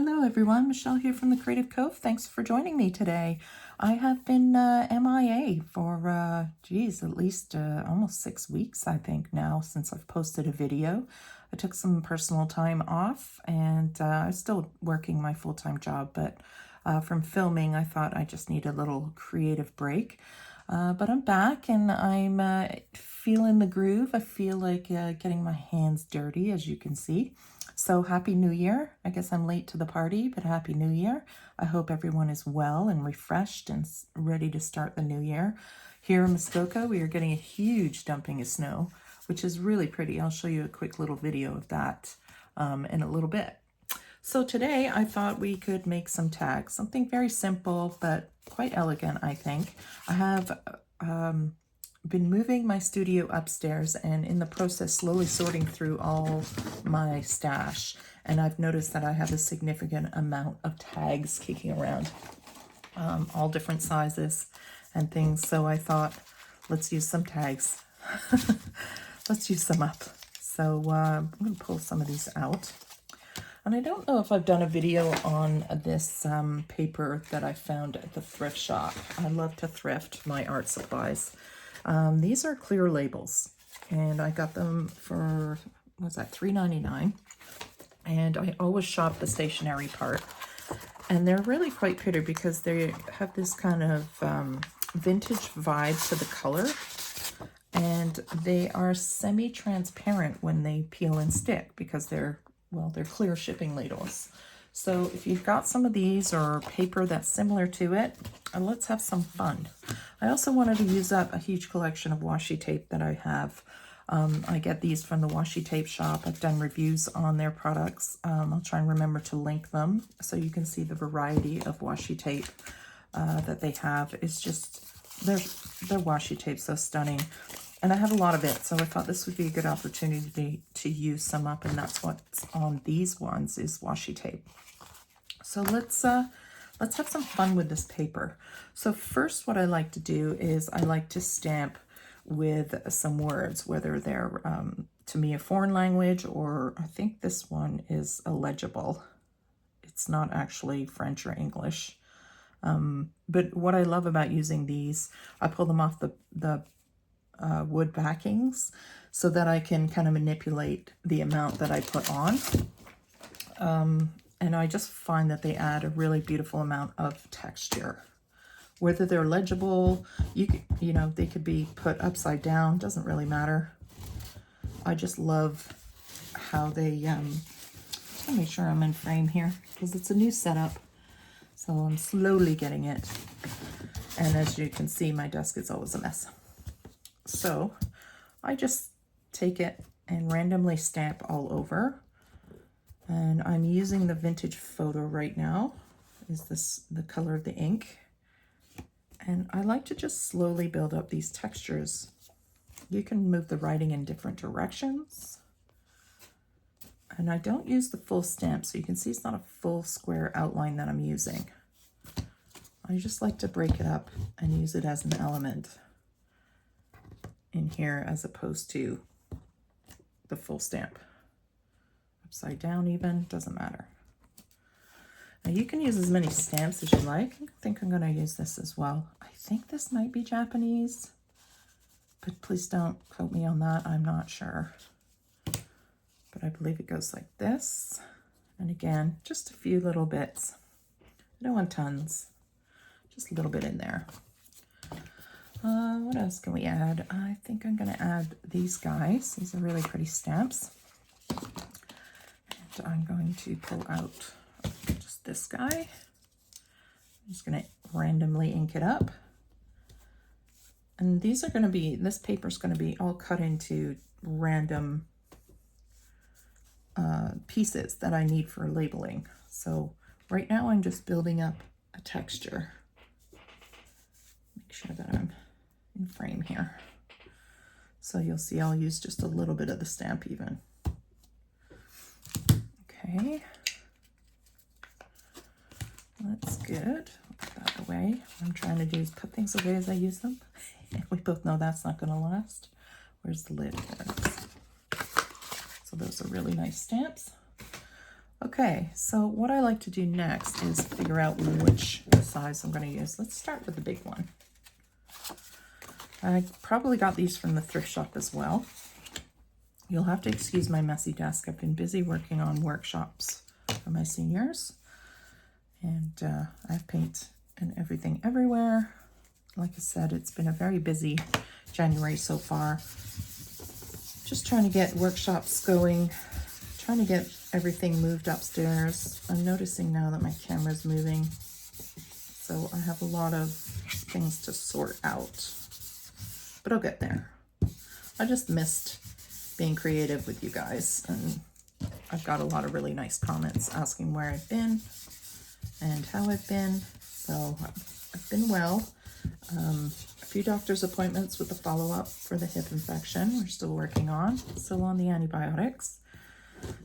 Hello everyone, Michelle here from the Creative Cove. Thanks for joining me today. I have been MIA for, at least almost 6 weeks, I think now, since I've posted a video. I took some personal time off and I'm still working my full-time job, but from filming, I thought I just need a little creative break. But I'm back and I'm feeling the groove. I feel like getting my hands dirty, as you can see. So Happy New Year. I guess I'm late to the party, but Happy New Year. I hope everyone is well and refreshed and ready to start the new year. Here in Muskoka, we are getting a huge dumping of snow, which is really pretty. I'll show you a quick little video of that in a little bit. So today I thought we could make some tags, something very simple, but quite elegant, I think. I have been moving my studio upstairs and in the process slowly sorting through all my stash, and I've noticed that I have a significant amount of tags kicking around, all different sizes and things. So I thought, let's use some tags. Let's use some up. So I'm going to pull some of these out. And I don't know if I've done a video on this paper that I found at the thrift shop. I love to thrift my art supplies. These are clear labels, and I got them for, what's that, $3.99. And I always shop the stationery part. And they're really quite pretty because they have this kind of vintage vibe to the color. And they are semi-transparent when they peel and stick because they're clear shipping labels. So if you've got some of these or paper that's similar to it, let's have some fun. I also wanted to use up a huge collection of washi tape that I have. I get these from the washi tape shop. I've done reviews on their products. I'll try and remember to link them so you can see the variety of washi tape that they have. It's just, their washi tape's so stunning. And I have a lot of it, so I thought this would be a good opportunity to use some up, and that's what's on these ones is washi tape. So let's have some fun with this paper. So first what I like to do is I like to stamp with some words, whether they're, to me, a foreign language, or I think this one is illegible. It's not actually French or English. But what I love about using these, I pull them off the wood backings so that I can kind of manipulate the amount that I put on. And I just find that they add a really beautiful amount of texture. Whether they're legible, you know, they could be put upside down, doesn't really matter. I just love how they, let me make sure I'm in frame here because it's a new setup. So I'm slowly getting it. And as you can see, my desk is always a mess. So I just take it and randomly stamp all over. And I'm using the vintage photo right now. Is this the color of the ink? And I like to just slowly build up these textures. You can move the writing in different directions. And I don't use the full stamp, so you can see it's not a full square outline that I'm using. I just like to break it up and use it as an element in here as opposed to the full stamp. Upside down even, doesn't matter. Now you can use as many stamps as you like. I think I'm going to use this as well. I think this might be Japanese, but please don't quote me on that. I'm not sure. But I believe it goes like this. And again, just a few little bits. I don't want tons, just a little bit in there. What else can we add? I think I'm going to add these guys. These are really pretty stamps. And I'm going to pull out just this guy. I'm just going to randomly ink it up. And these are going to be, this paper is going to be all cut into random pieces that I need for labeling. So right now I'm just building up a texture. Make sure that I'm in frame here. So you'll see I'll use just a little bit of the stamp even. Okay. That's good. Put that away. What I'm trying to do is put things away as I use them. We both know that's not going to last. Where's the lid? There it is. So those are really nice stamps. Okay. Okay, so what I like to do next is figure out which size I'm going to use. Let's start with the big one. I probably got these from the thrift shop as well. You'll have to excuse my messy desk. I've been busy working on workshops for my seniors. And I have paint and everything everywhere. Like I said, it's been a very busy January so far. Just trying to get workshops going, trying to get everything moved upstairs. I'm noticing now that my camera's moving, so I have a lot of things to sort out, but I'll get there. I just missed being creative with you guys, and I've got a lot of really nice comments asking where I've been and how I've been. So I've been well. A few doctor's appointments with the follow-up for the hip infection we're still working on, still on the antibiotics.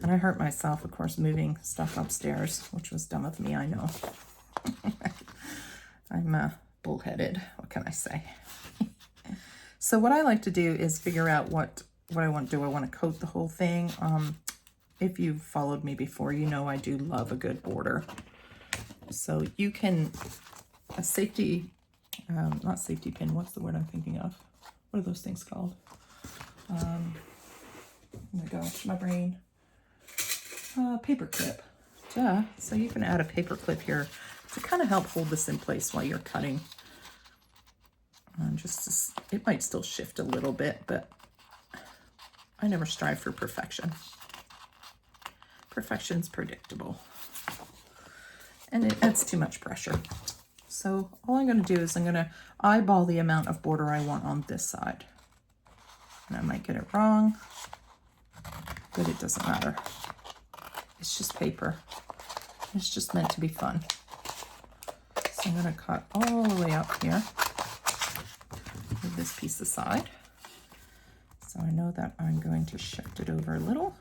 And I hurt myself, of course, moving stuff upstairs, which was dumb of me, I know. I'm bullheaded, what can I say? So what I like to do is figure out what I want to do. I want to coat the whole thing. If you've followed me before, you know I do love a good border. So you can, a safety, not safety pin, what's the word I'm thinking of? What are those things called? Oh my gosh, my brain. Paper clip. Duh. So you can add a paper clip here to kind of help hold this in place while you're cutting. It might still shift a little bit, but I never strive for perfection. Perfection's predictable. And it adds too much pressure. So all I'm going to do is I'm going to eyeball the amount of border I want on this side. And I might get it wrong, but it doesn't matter. It's just paper. It's just meant to be fun. So I'm going to cut all the way up here with this piece aside. So I know that I'm going to shift it over a little.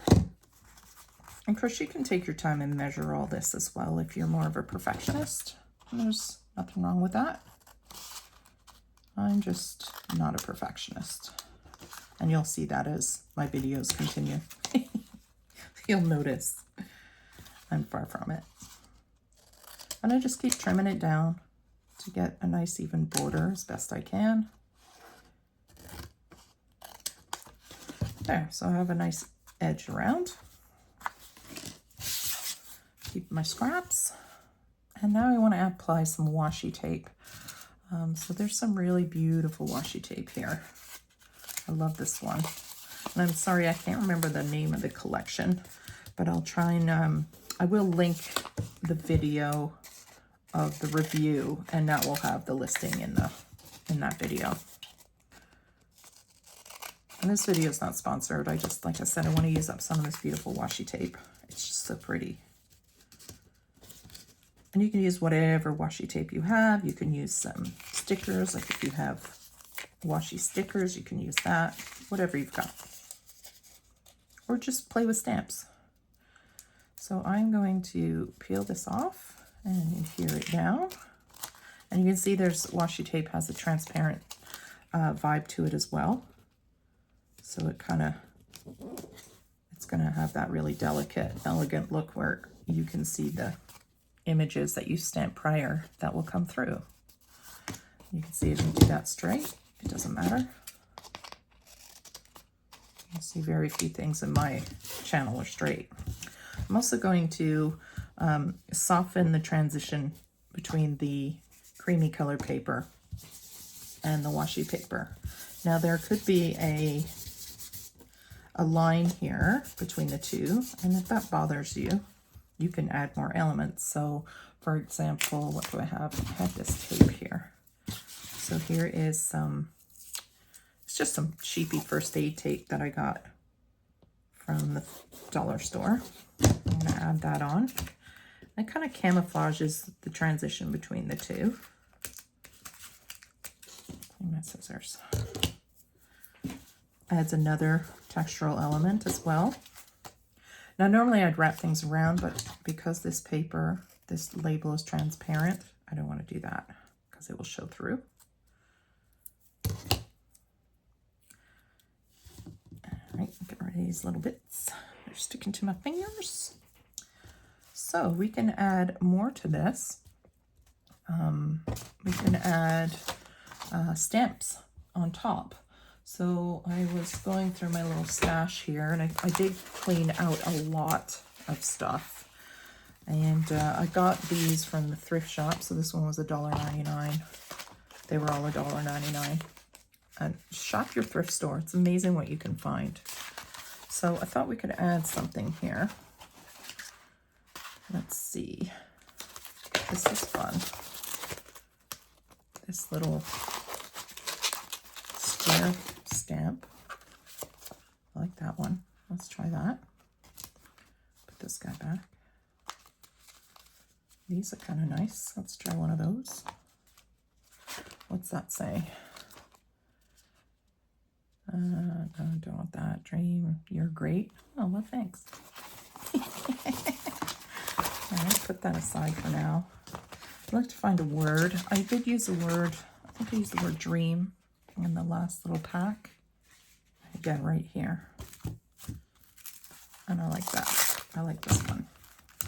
And of course, you can take your time and measure all this as well if you're more of a perfectionist. There's nothing wrong with that. I'm just not a perfectionist. And you'll see that as my videos continue. You'll notice I'm far from it. And I just keep trimming it down to get a nice even border as best I can. There, so I have a nice edge around. Keep my scraps. And now I want to apply some washi tape. So there's some really beautiful washi tape here. I love this one. And I'm sorry, I can't remember the name of the collection, but I'll try and, I will link the video of the review, and that will have the listing in that video. And this video is not sponsored. I just, like I said, I want to use up some of this beautiful washi tape. It's just so pretty. And you can use whatever washi tape you have. You can use some stickers, like if you have washi stickers, you can use that, whatever you've got. Or just play with stamps. So I'm going to peel this off and adhere it down. And you can see there's washi tape has a transparent vibe to it as well. So it kind of, it's going to have that really delicate, elegant look where you can see the images that you stamped prior that will come through. You can see if you do that straight, it doesn't matter. You see very few things in my channel are straight. I'm also going to soften the transition between the creamy colored paper and the washi paper. Now there could be a line here between the two, and if that bothers you, you can add more elements. So for example, what do I have? I have this tape here. So here is some, it's just some cheapy first aid tape that I got from the dollar store. I'm gonna add that on. It kind of camouflages the transition between the two. Clean my scissors. Adds another textural element as well. Now normally I'd wrap things around, but because this paper, this label is transparent, I don't want to do that because it will show through. All right, get rid of these little bits. They're sticking to my fingers. So we can add more to this. We can add stamps on top. So I was going through my little stash here, and I did clean out a lot of stuff. And I got these from the thrift shop. So this one was $1.99. They were all $1.99. And shop your thrift store. It's amazing what you can find. So I thought we could add something here. Let's see. This is fun. This little square stamp. I like that one. Let's try that. Put this guy back. These are kind of nice. Let's try one of those. What's that say? No, don't want that. Dream, you're great. Oh, well, thanks. All right, put that aside for now. I'd like to find a word. I did use a word. I think I used the word dream in the last little pack. Again, right here. And I like that. I like this one.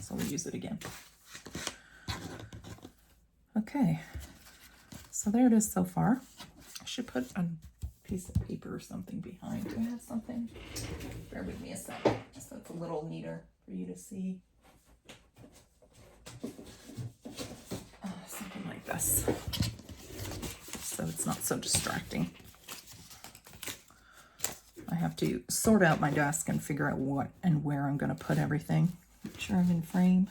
So we'll use it again. Okay. So there it is so far. I should put a piece of paper or something behind. Do I have something? Bear with me a second, so it's a little neater for you to see. Something like this, so it's not so distracting. I have to sort out my desk and figure out what and where I'm going to put everything. Make sure I'm in frame.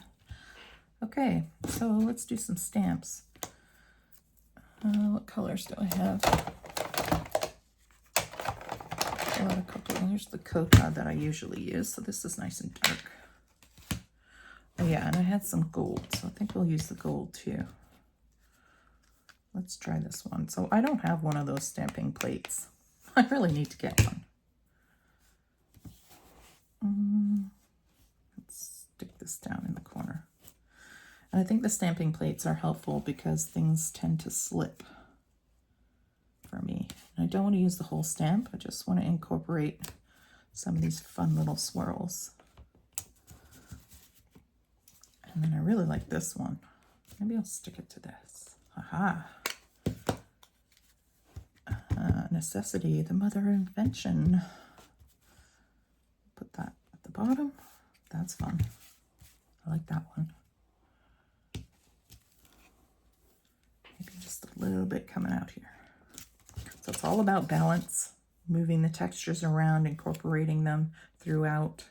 Okay, so let's do some stamps. What colors do I have? A couple. Here's the coca that I usually use, so this is nice and dark. Oh yeah, and I had some gold, so I think we'll use the gold too. Let's try this one. So I don't have one of those stamping plates. I really need to get one. Let's stick this down in the corner. And I think the stamping plates are helpful because things tend to slip for me. And I don't want to use the whole stamp. I just want to incorporate some of these fun little swirls. And then I really like this one. Maybe I'll stick it to this. Aha. Necessity, the mother of invention. Put that at the bottom. That's fun. I like that one. Maybe just a little bit coming out here. So it's all about balance, moving the textures around, incorporating them throughout.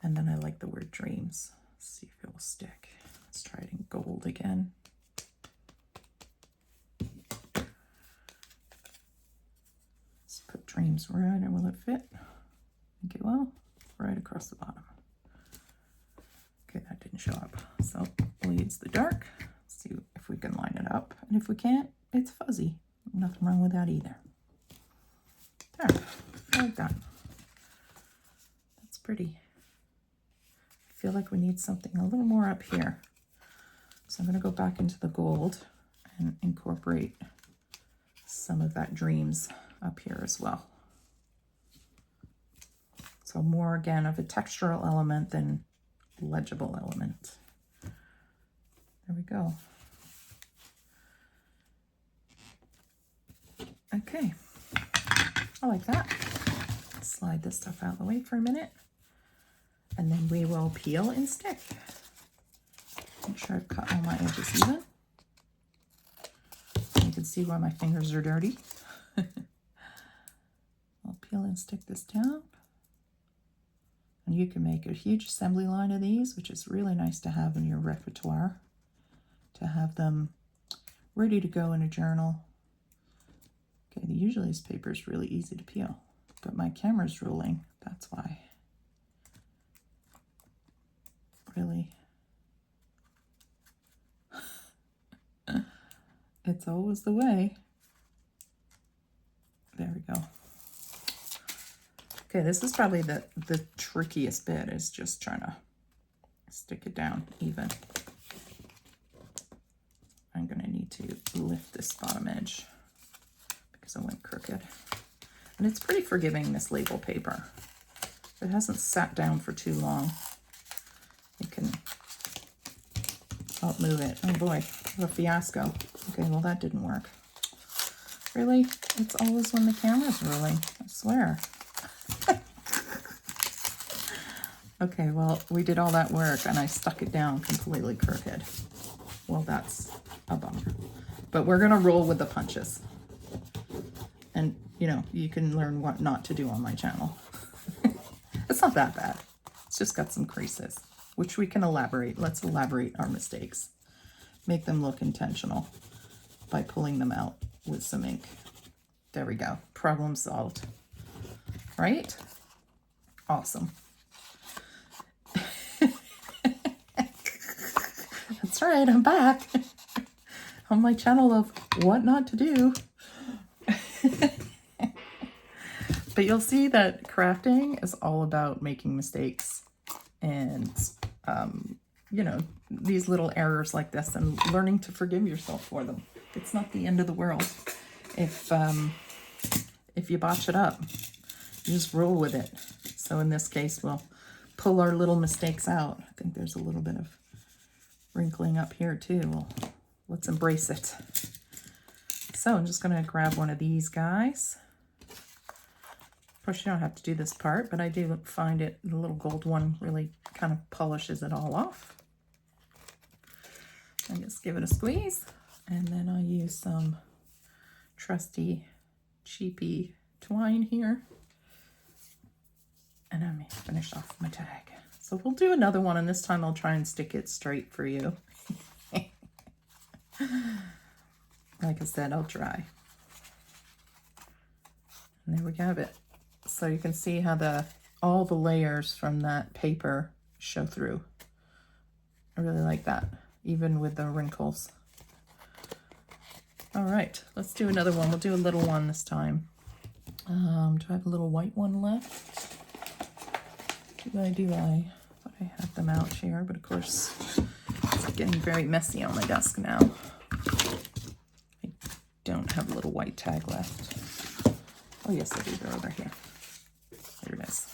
And then I like the word dreams. Let's see if it will stick. Let's try it in gold again. Let's put dreams right, and will it fit? I think it will. Right across the bottom. Okay, that didn't show up. So we'll use the dark. See if we can line it up. And if we can't, it's fuzzy. Nothing wrong with that either. There, like that. That's pretty. I feel like we need something a little more up here. So I'm going to go back into the gold and incorporate some of that dreams up here as well. So more, again, of a textural element than legible element. There we go. Okay, I like that. Slide this stuff out of the way for a minute, and then we will peel and stick. Make sure I've cut all my edges even. You can see why my fingers are dirty. I'll peel and stick this down. And you can make a huge assembly line of these, which is really nice to have in your repertoire, to have them ready to go in a journal. Okay, usually this paper is really easy to peel, but my camera's rolling, that's why. Really. It's always the way. There we go. Okay, this is probably the trickiest bit, is just trying to stick it down even. I'm going to need to lift this bottom edge because I went crooked. And it's pretty forgiving, this label paper. If it hasn't sat down for too long, it can help move it. Oh boy, what a fiasco. Okay, well that didn't work. Really? It's always when the camera's rolling, I swear. Okay, well, we did all that work and I stuck it down completely crooked. Well, that's a bummer. But we're gonna roll with the punches. And, you know, you can learn what not to do on my channel. It's not that bad. It's just got some creases, which we can elaborate. Let's elaborate our mistakes. Make them look intentional by pulling them out with some ink. There we go. Problem solved. Right? Awesome. That's right, I'm back on my channel of what not to do. But you'll see that crafting is all about making mistakes and, you know, these little errors like this and learning to forgive yourself for them. It's not the end of the world. If you botch it up, you just roll with it. So in this case, we'll pull our little mistakes out. I think there's a little bit of wrinkling up here too. Well, let's embrace it. So I'm just going to grab one of these guys. Of course, you don't have to do this part, but I do find it, the little gold one really kind of polishes it all off. I just give it a squeeze, and then I use some trusty, cheapy twine here. And I'm finished off my tag. So we'll do another one, and this time I'll try and stick it straight for you. Like I said, I'll try. And there we have it. So you can see how all the layers from that paper show through. I really like that, even with the wrinkles. All right, let's do another one. We'll do a little one this time. Do I have a little white one left? Do I? But I have them out here, but of course it's getting very messy on my desk now. I don't have a little white tag left. Oh yes, I do. They're over here. There it is.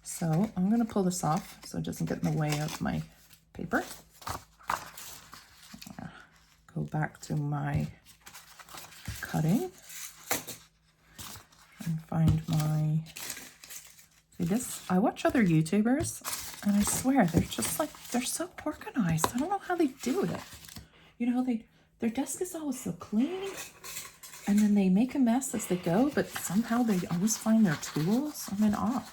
So I'm going to pull this off so it doesn't get in the way of my paper. Go back to my cutting and find my... See this? I watch other YouTubers and I swear they're just like, they're so organized. I don't know how they do it. You know, their desk is always so clean. And then they make a mess as they go, but somehow they always find their tools. I'm in awe.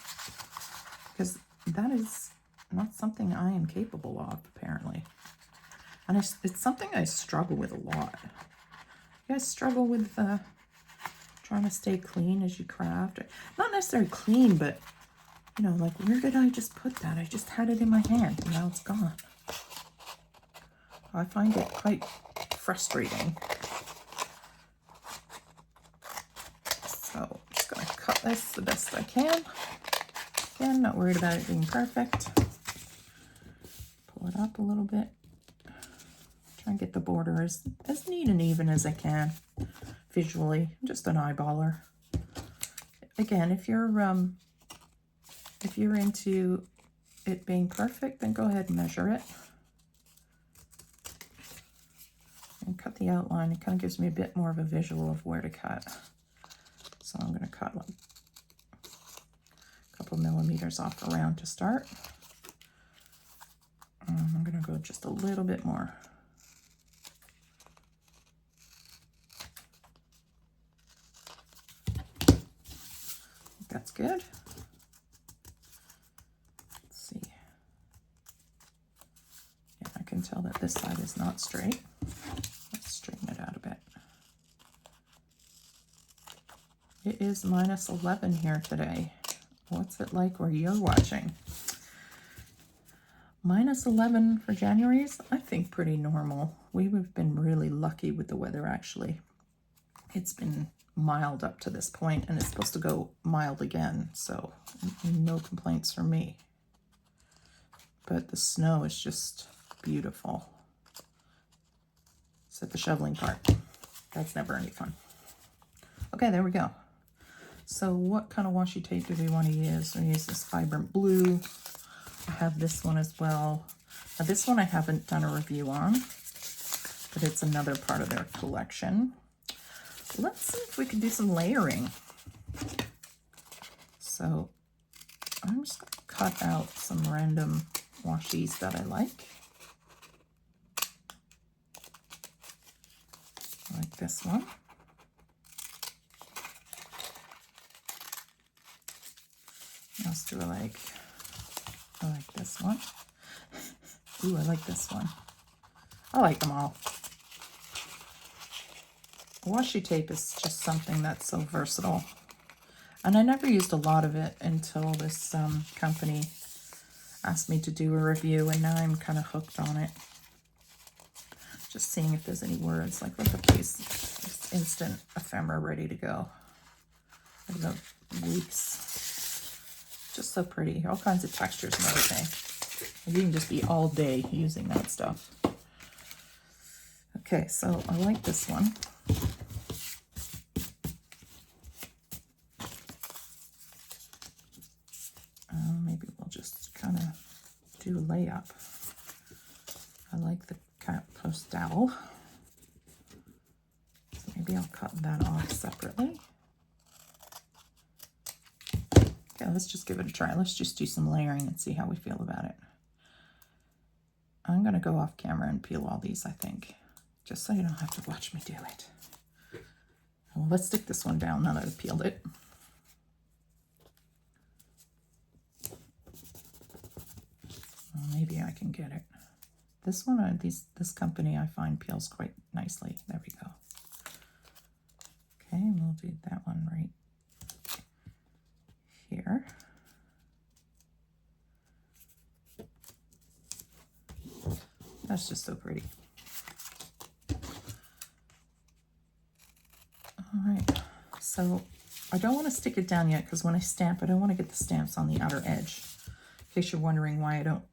Because that is not something I am capable of, apparently. And it's something I struggle with a lot. You guys struggle with trying to stay clean as you craft? Not necessarily clean, but, you know, like, where did I just put that? I just had it in my hand, and now it's gone. I find it quite frustrating. So I'm just going to cut this the best I can. Again, not worried about it being perfect. Pull it up a little bit. Try and get the border as neat and even as I can visually. I'm just an eyeballer. Again, if you're into it being perfect, then go ahead and measure it. And cut the outline. It kind of gives me a bit more of a visual of where to cut. So I'm going to cut like a couple millimeters off around to start. And I'm going to go just a little bit more. That's good. Let's see. Yeah, I can tell that this side is not straight. Let's straighten it out a bit. It is -11 here today. What's it like where you're watching? -11 for January is, I think, pretty normal. We've been really lucky with the weather, actually. It's been mild up to this point, and it's supposed to go mild again, so no complaints from me. But the snow is just beautiful. Except the shoveling part. That's never any fun. Okay, there we go. So what kind of washi tape do we want to use? We use this vibrant blue. I have this one as well. Now this one I haven't done a review on, but it's another part of their collection. Let's see if we can do some layering. So I'm just going to cut out some random washis that I like this one. What else do I like? I like this one. Ooh, I like this one. I like them all. Washi tape is just something that's so versatile. And I never used a lot of it until this company asked me to do a review, and now I'm kind of hooked on it. Just seeing if there's any words. Like, look at these. Just instant ephemera ready to go. Look at the weeks. Just so pretty. All kinds of textures and everything. And you can just be all day using that stuff. Okay, so I like this one. Maybe we'll just kind of do a layup. I like the cat postal. So maybe I'll cut that off separately. Okay, let's just give it a try. Let's just do some layering and see how we feel about it. I'm going to go off camera and peel all these, I think, just so you don't have to watch me do it. Well, let's stick this one down now that I've peeled it. Well, maybe I can get it. This one, this company I find peels quite nicely. There we go. Okay, we'll do that one right here. That's just so pretty. All right, so I don't want to stick it down yet because when I stamp, I don't want to get the stamps on the outer edge. In case you're wondering why I don't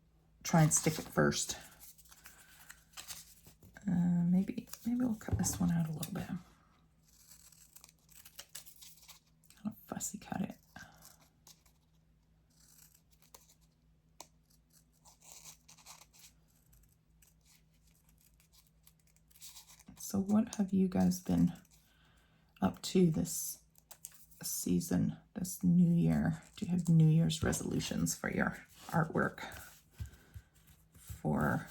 try and stick it first. Maybe we'll cut this one out a little bit. I'll fussy cut it. So what have you guys been up to this season, this new year? Do you have New Year's resolutions for your artwork for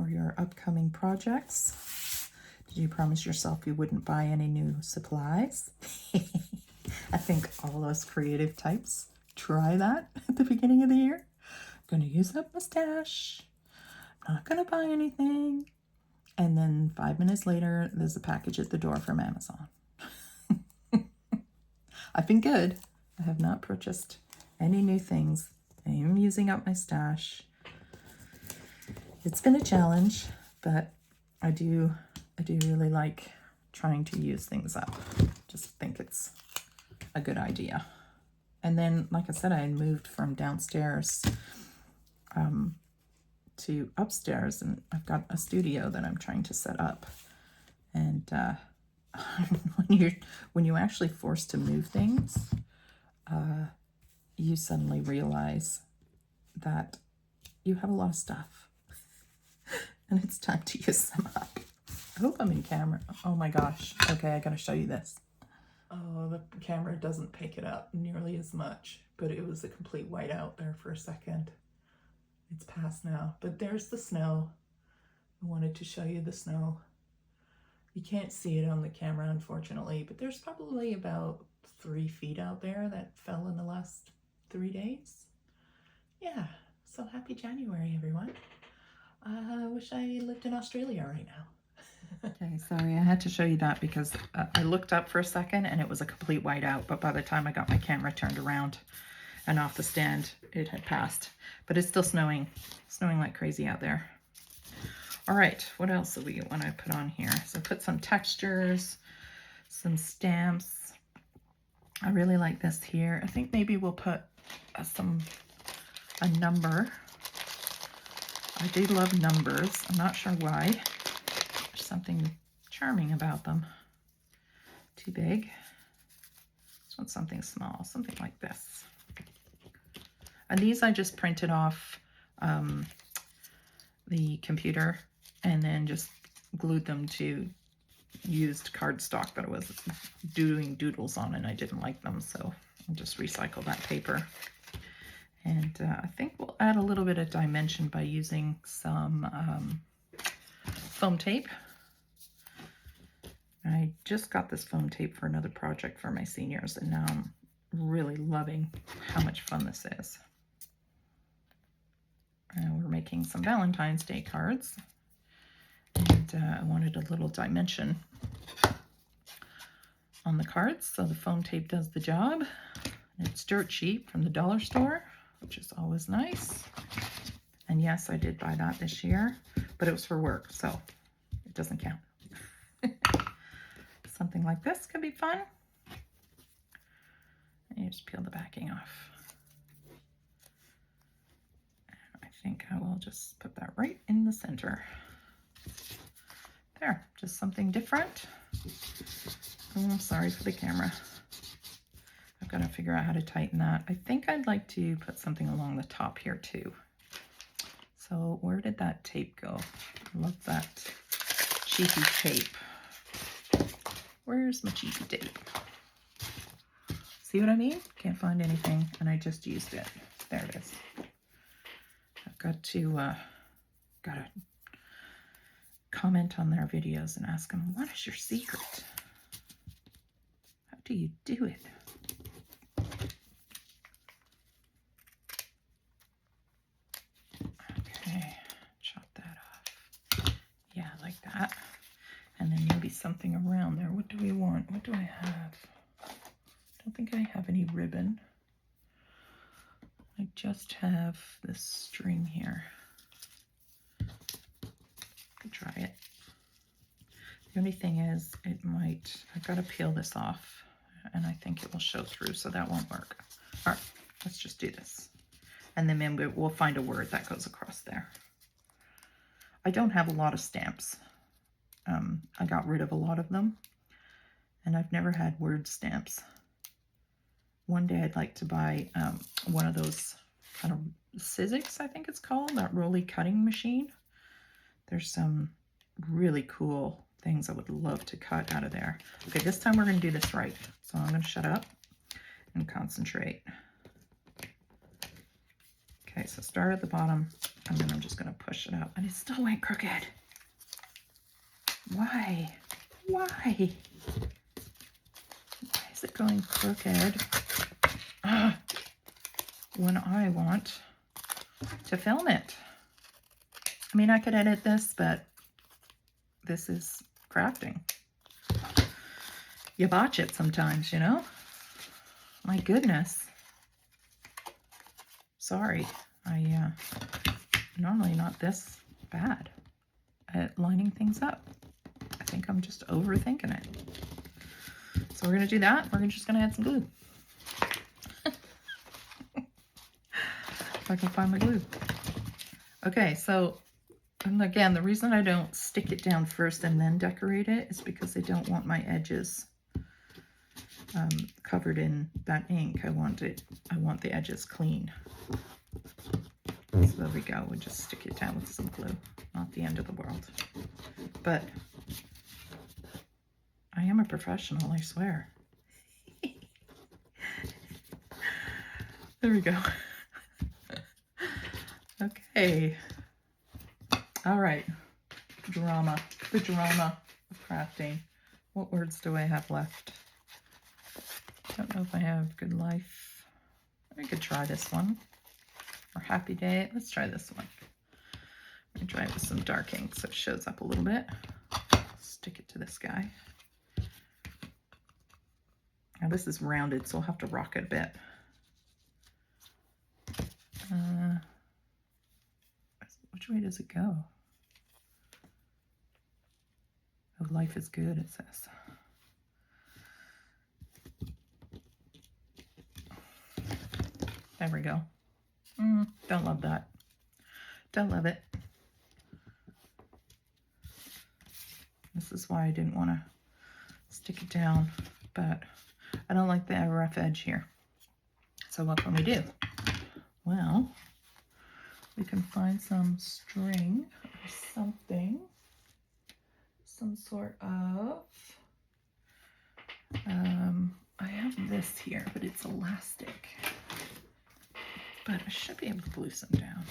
your upcoming projects? Did you promise yourself you wouldn't buy any new supplies? I think all those creative types try that at the beginning of the year. I'm going to use up my stash. I'm not going to buy anything. And then 5 minutes later, there's a package at the door from Amazon. I've been good. I have not purchased any new things. I am using up my stash. It's been a challenge, but I do really like trying to use things up. Just think it's a good idea. And then, like I said, I had moved from downstairs to upstairs, and I've got a studio that I'm trying to set up. And when you're actually forced to move things, you suddenly realize that you have a lot of stuff. And it's time to use them up. I hope I'm in camera. Oh my gosh. Okay, I gotta show you this. Oh, the camera doesn't pick it up nearly as much, but it was a complete whiteout there for a second. It's past now, but there's the snow. I wanted to show you the snow. You can't see it on the camera, unfortunately, but there's probably about 3 feet out there that fell in the last 3 days. Yeah, so happy January, everyone. I wish I lived in Australia right now. Okay, sorry, I had to show you that because I looked up for a second and it was a complete whiteout, but by the time I got my camera turned around and off the stand, it had passed. But it's still snowing like crazy out there. All right, what else do we want to put on here? So put some textures, some stamps. I really like this here. I think maybe we'll put a number. I do love numbers. I'm not sure why. There's something charming about them. Too big. just want something small, something like this. And these I just printed off the computer and then just glued them to used cardstock that I was doing doodles on, and I didn't like them, so I'll just recycle that paper. And I think we'll add a little bit of dimension by using some foam tape. I just got this foam tape for another project for my seniors, and now I'm really loving how much fun this is. And we're making some Valentine's Day cards, and I wanted a little dimension on the cards, so the foam tape does the job. It's dirt cheap from the dollar store, which is always nice. And yes, I did buy that this year, but it was for work, so it doesn't count. Something like this could be fun. And you just peel the backing off. And I think I will just put that right in the center. There, just something different. Oh, I'm sorry for the camera. I've got to figure out how to tighten that. I think I'd like to put something along the top here too. So where did that tape go? I love that cheapy tape. Where's my cheapy tape? See what I mean? Can't find anything, and I just used it. There it is. I've got to gotta comment on their videos and ask them, what is your secret? How do you do it? Okay, chop that off. Yeah, like that. And then maybe something around there. What do we want? What do I have? I don't think I have any ribbon. I just have this string here. Could try it. The only thing is, it might, I've got to peel this off, and I think it will show through, so that won't work. All right, let's just do this. And then maybe we'll find a word that goes across there. I don't have a lot of stamps. I got rid of a lot of them, and I've never had word stamps. One day I'd like to buy one of those kind of Sizzix, I think it's called, that rolly cutting machine. There's some really cool things I would love to cut out of there. Okay, this time we're going to do this right. So I'm going to shut up and concentrate. Okay, so start at the bottom, and then I'm just going to push it up. And it still went crooked. Why? Why? Why is it going crooked? When I want to film it. I mean, I could edit this, but this is crafting. You botch it sometimes, you know? My goodness. Sorry. I normally not this bad at lining things up. I think I'm just overthinking it. So we're going to do that. We're just going to add some glue. If I can find my glue. Okay, so, and again, the reason I don't stick it down first and then decorate it is because I don't want my edges covered in that ink. I want the edges clean. So there we go. We'll just stick it down with some glue. Not the end of the world. But I am a professional, I swear. There we go. Okay. All right. Drama. The drama of crafting. What words do I have left? Don't know if I have good life. We could try this one. Or happy day. Let's try this one. I'm going to try it with some dark ink so it shows up a little bit. Stick it to this guy. Now this is rounded, so I'll have to rock it a bit. Which way does it go? Oh, life is good, it says. There we go. Don't love that. Don't love it. This is why I didn't want to stick it down. But I don't like the rough edge here. So what can we do? Well, we can find some string or something, some sort of, I have this here, but it's elastic. But I should be able to glue some down.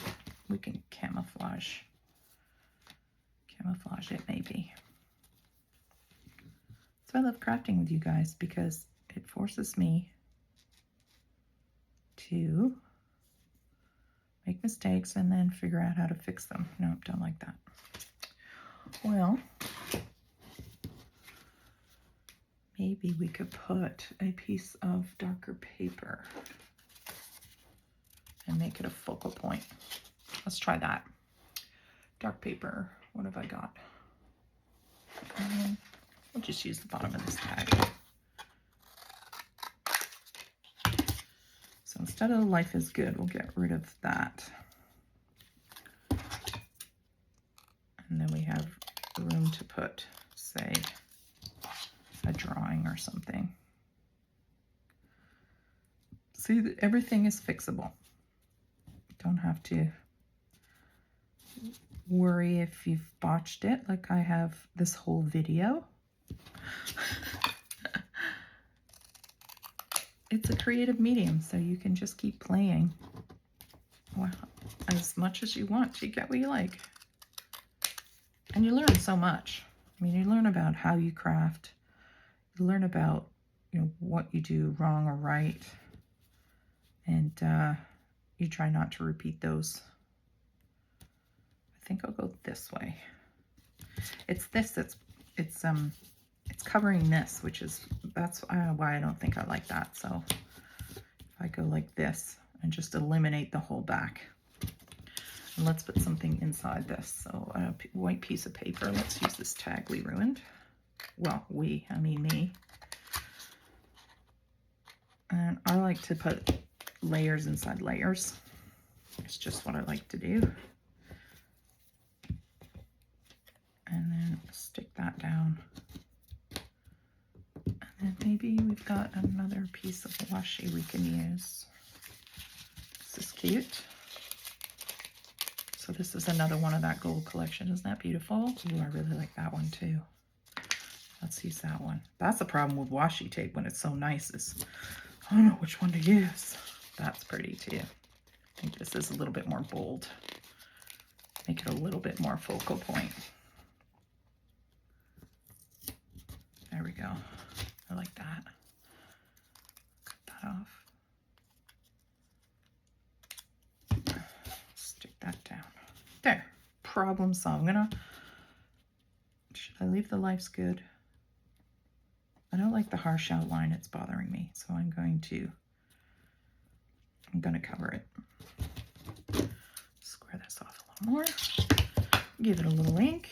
We can camouflage it maybe. So I love crafting with you guys because it forces me to make mistakes and then figure out how to fix them. Nope, don't like that. Well, maybe we could put a piece of darker paper and make it a focal point. Let's try that. Dark paper, what have I got? We'll just use the bottom of this tag. So instead of life is good, we'll get rid of that. And then we have room to put, say, a drawing or something. See, everything is fixable. Don't have to worry if you've botched it, like I have this whole video. It's a creative medium, so you can just keep playing as much as you want. You get what you like. And you learn so much. I mean, you learn about how you craft. You learn about, you know, what you do wrong or right. And you try not to repeat those. I think I'll go this way. It's this, it's covering this, which is, that's why I don't think I like that. So if I go like this and just eliminate the whole back. And let's put something inside this. So a white piece of paper. Let's use this tag we ruined. Well, I mean me. And I like to put layers inside layers. It's just what I like to do. And then stick that down. And then maybe we've got another piece of washi we can use. This is cute. So this is another one of that gold collection. Isn't that beautiful? Ooh, I really like that one too. Let's use that one. That's the problem with washi tape when it's so nice is I don't know which one to use. That's pretty too. I think this is a little bit more bold. Make it a little bit more focal point. There we go. I like that. Cut that off. Stick that down. There. Problem solved. Should I leave the life's good? I don't like the harsh outline. It's bothering me. So I'm going to cover it. Square this off a little more. Give it a little ink.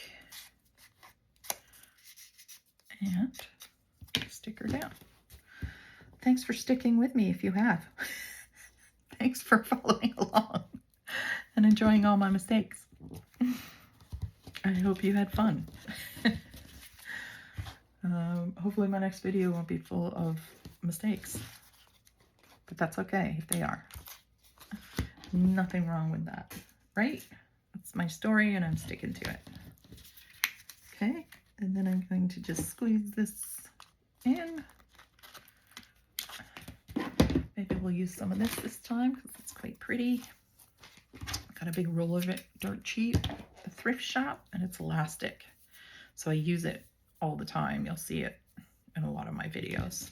And stick her down. Thanks for sticking with me if you have. Thanks for following along and enjoying all my mistakes. I hope you had fun. Hopefully my next video won't be full of mistakes, but that's okay if they are. Nothing wrong with that, right? That's my story and I'm sticking to it. Okay, and then I'm going to just squeeze this in. Maybe we'll use some of this time because it's quite pretty. Got a big roll of it, dirt cheap, the thrift shop, and it's elastic. So I use it all the time. You'll see it in a lot of my videos.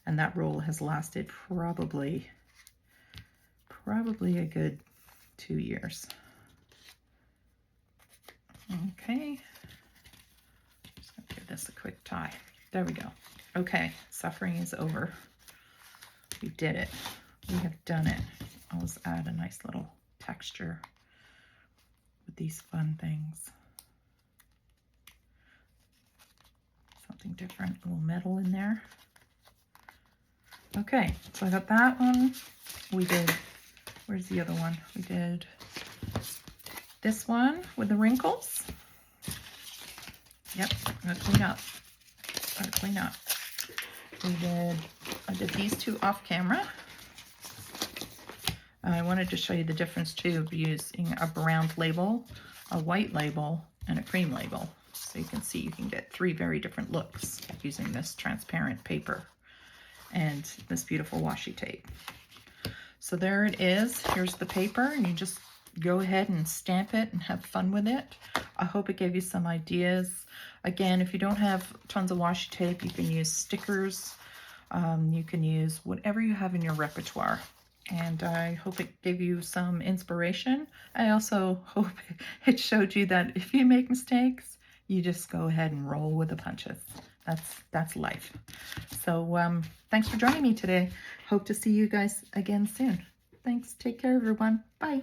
And that roll has lasted probably a good 2 years. Okay. Just gonna give this a quick tie. There we go. Okay, suffering is over. We did it. We have done it. I'll just add a nice little texture with these fun things. Something different, a little metal in there. Okay, so I got that one. We did, where's the other one? We did this one with the wrinkles. Yep, I'm gonna clean up. We did I did these two off camera. I wanted to show you the difference too of using a brown label, a white label, and a cream label. So you can see you can get 3 very different looks using this transparent paper and this beautiful washi tape. So there it is. Here's the paper, and you just go ahead and stamp it and have fun with it. I hope it gave you some ideas. Again, if you don't have tons of washi tape, you can use stickers. You can use whatever you have in your repertoire. And I hope it gave you some inspiration. I also hope it showed you that if you make mistakes, you just go ahead and roll with the punches. That's life. So thanks for joining me today. Hope to see you guys again soon. Thanks. Take care, everyone. Bye.